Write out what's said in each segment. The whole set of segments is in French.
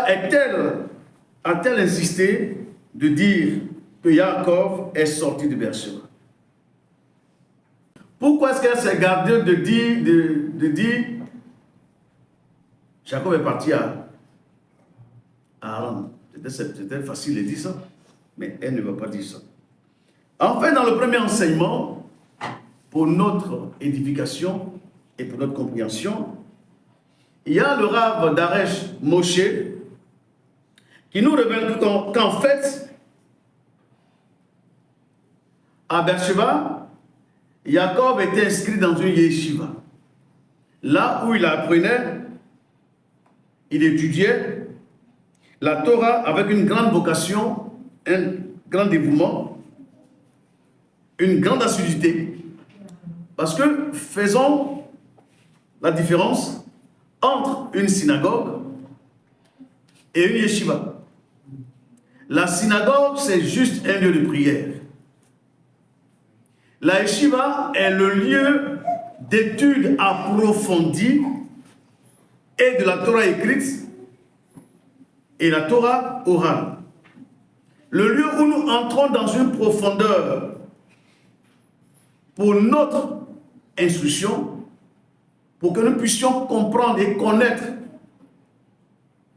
pourquoi a-t-elle insisté de dire que Jacob est sorti de Beersheba? Pourquoi est-ce qu'elle s'est gardée de dire Jacob est parti à Haran? C'était facile de dire ça, mais elle ne va pas dire ça. Enfin, dans le premier enseignement, pour notre édification et pour notre compréhension, il y a le Rav d'Aresh Moshe qui nous révèle qu'en fait, à Beersheba, Jacob était inscrit dans une yeshiva. Là où il apprenait, il étudiait la Torah avec une grande vocation, un grand dévouement, une grande assiduité. Parce que faisons la différence entre une synagogue et une yeshiva. La synagogue, c'est juste un lieu de prière. La yeshiva est le lieu d'études approfondies et de la Torah écrite et la Torah orale. Le lieu où nous entrons dans une profondeur pour notre instruction, pour que nous puissions comprendre et connaître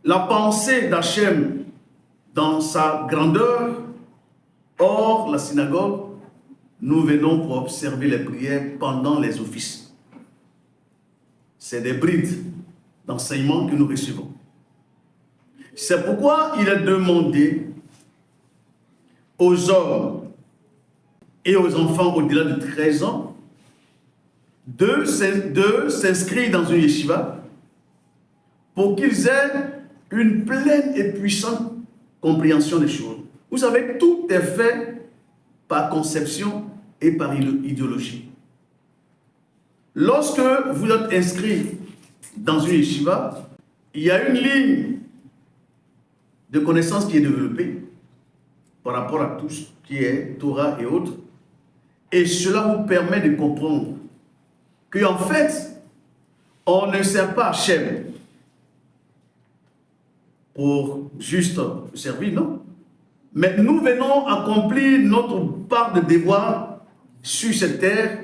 la pensée d'Hachem dans sa grandeur. Or, la synagogue, nous venons pour observer les prières pendant les offices. C'est des brides d'enseignement que nous recevons. C'est pourquoi il est demandé aux hommes et aux enfants au-delà de 13 ans de s'inscrire dans une yeshiva pour qu'ils aient une pleine et puissante compréhension des choses. Vous savez, tout est fait par conception et par idéologie. Lorsque vous êtes inscrit dans une yeshiva, il y a une ligne de connaissance qui est développée par rapport à tout ce qui est Torah et autres, et cela vous permet de comprendre qu'en fait, on ne sert pas Hachem pour juste servir, non. Mais nous venons accomplir notre part de devoir sur cette terre,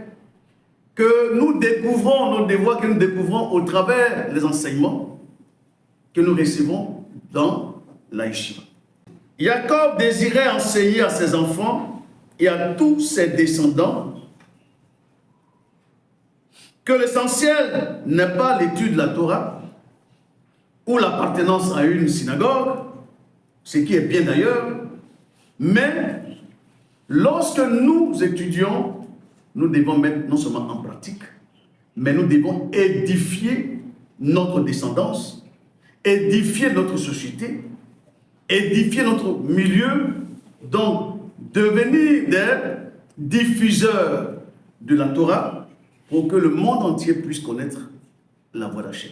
que nous découvrons, nos devoirs que nous découvrons au travers des enseignements que nous recevons dans la yeshiva. Jacob désirait enseigner à ses enfants et à tous ses descendants que l'essentiel n'est pas l'étude de la Torah ou l'appartenance à une synagogue, ce qui est bien d'ailleurs, mais lorsque nous étudions, nous devons mettre non seulement en pratique, mais nous devons édifier notre descendance, édifier notre société, édifier notre milieu, donc devenir des diffuseurs de la Torah pour que le monde entier puisse connaître la voie d'Hachem.